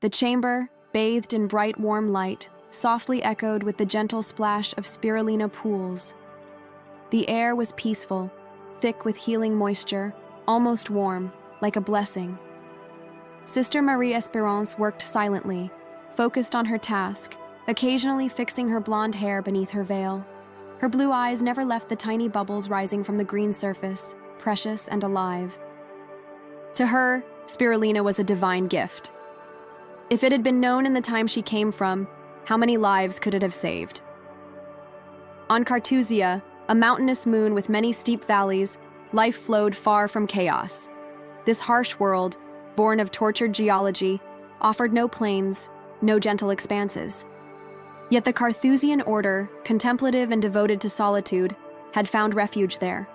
The chamber, bathed in bright warm light, softly echoed with the gentle splash of spirulina pools. The air was peaceful, thick with healing moisture, almost warm, like a blessing. Sister Marie-Espérance worked silently, focused on her task, occasionally fixing her blonde hair beneath her veil. Her blue eyes never left the tiny bubbles rising from the green surface, precious and alive. To her, spirulina was a divine gift. If it had been known in the time she came from, how many lives could it have saved? On Cartusia, a mountainous moon with many steep valleys, life flowed far from chaos. This harsh world, born of tortured geology, offered no plains, no gentle expanses. Yet the Carthusian order, contemplative and devoted to solitude, had found refuge there.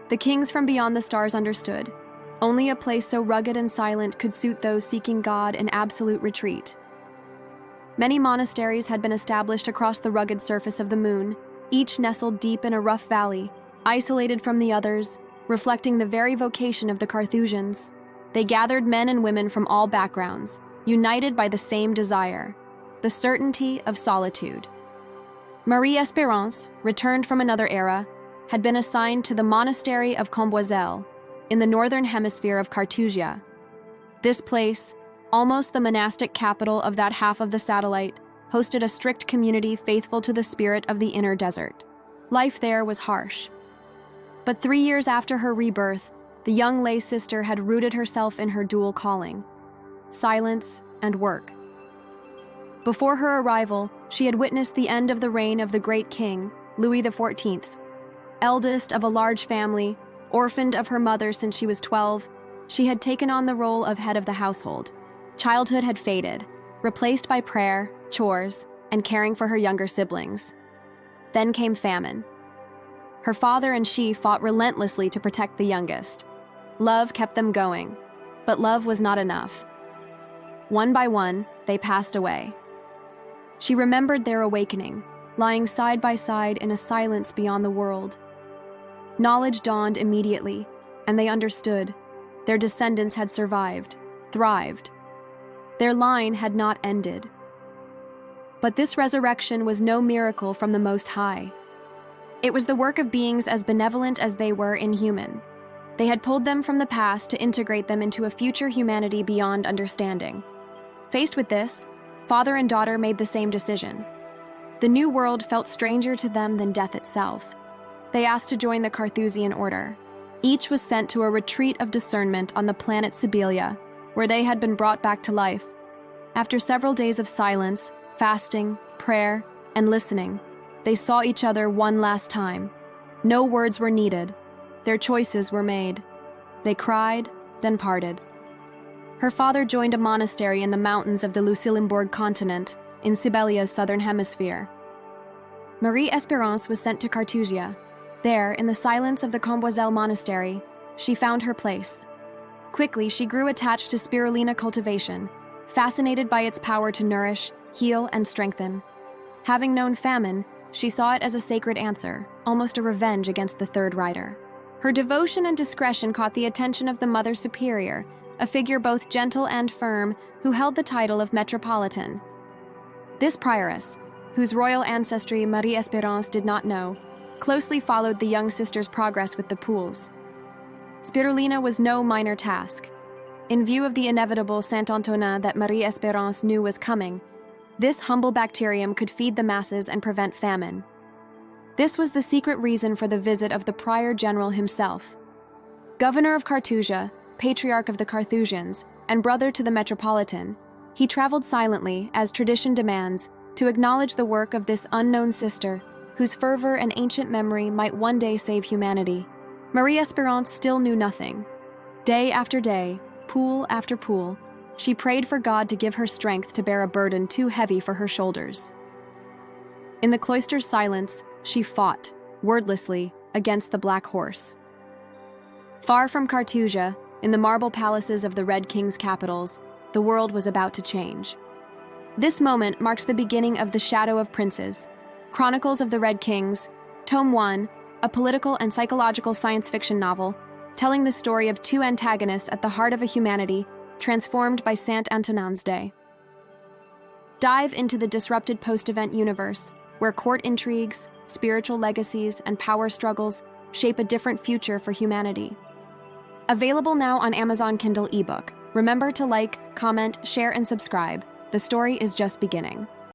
The kings from beyond the stars understood. Only a place so rugged and silent could suit those seeking God in absolute retreat. Many monasteries had been established across the rugged surface of the moon, each nestled deep in a rough valley, isolated from the others, reflecting the very vocation of the Carthusians. They gathered men and women from all backgrounds, united by the same desire, the certainty of solitude. Marie-Espérance, returned from another era, had been assigned to the monastery of Comboiselle, in the northern hemisphere of Cartusia. This place, almost the monastic capital of that half of the satellite, hosted a strict community faithful to the spirit of the inner desert. Life there was harsh. But 3 years after her rebirth, the young lay sister had rooted herself in her dual calling, silence and work. Before her arrival, she had witnessed the end of the reign of the great king, Louis XIV. Eldest of a large family, orphaned of her mother since she was 12, she had taken on the role of head of the household. Childhood had faded, replaced by prayer, chores, and caring for her younger siblings. Then came famine. Her father and she fought relentlessly to protect the youngest. Love kept them going, but love was not enough. One by one, they passed away. She remembered their awakening, lying side by side in a silence beyond the world. Knowledge dawned immediately, and they understood. Their descendants had survived, thrived. Their line had not ended. But this resurrection was no miracle from the Most High. It was the work of beings as benevolent as they were inhuman. They had pulled them from the past to integrate them into a future humanity beyond understanding. Faced with this, father and daughter made the same decision. The new world felt stranger to them than death itself. They asked to join the Carthusian order. Each was sent to a retreat of discernment on the planet Sibelia, where they had been brought back to life. After several days of silence, fasting, prayer, and listening, they saw each other one last time. No words were needed. Their choices were made. They cried, then parted. Her father joined a monastery in the mountains of the Luxembourg continent, in Sibelia's southern hemisphere. Marie-Espérance was sent to Cartusia. There, in the silence of the Comboiselle monastery, she found her place. Quickly, she grew attached to spirulina cultivation, fascinated by its power to nourish, heal, and strengthen. Having known famine, she saw it as a sacred answer, almost a revenge against the third rider. Her devotion and discretion caught the attention of the Mother Superior, a figure both gentle and firm who held the title of Metropolitan. This prioress, whose royal ancestry Marie-Espérance did not know, closely followed the young sister's progress with the pools. Spirulina was no minor task. In view of the inevitable Saint-Antonin that Marie-Espérance knew was coming, this humble bacterium could feed the masses and prevent famine. This was the secret reason for the visit of the prior general himself. Governor of Cartusia, patriarch of the Carthusians, and brother to the Metropolitan, he traveled silently, as tradition demands, to acknowledge the work of this unknown sister, whose fervor and ancient memory might one day save humanity. Marie-Espérance still knew nothing. Day after day, pool after pool, she prayed for God to give her strength to bear a burden too heavy for her shoulders. In the cloister's silence, she fought, wordlessly, against the Black Horse. Far from Cartusia, in the marble palaces of the Red King's capitals, the world was about to change. This moment marks the beginning of The Shadow of Princes, Chronicles of the Red Kings, Tome 1, a political and psychological science fiction novel, telling the story of two antagonists at the heart of a humanity transformed by Saint-Antonin's Day. Dive into the disrupted post-event universe, where court intrigues, spiritual legacies, and power struggles shape a different future for humanity. Available now on Amazon Kindle ebook. Remember to like, comment, share, and subscribe. The story is just beginning.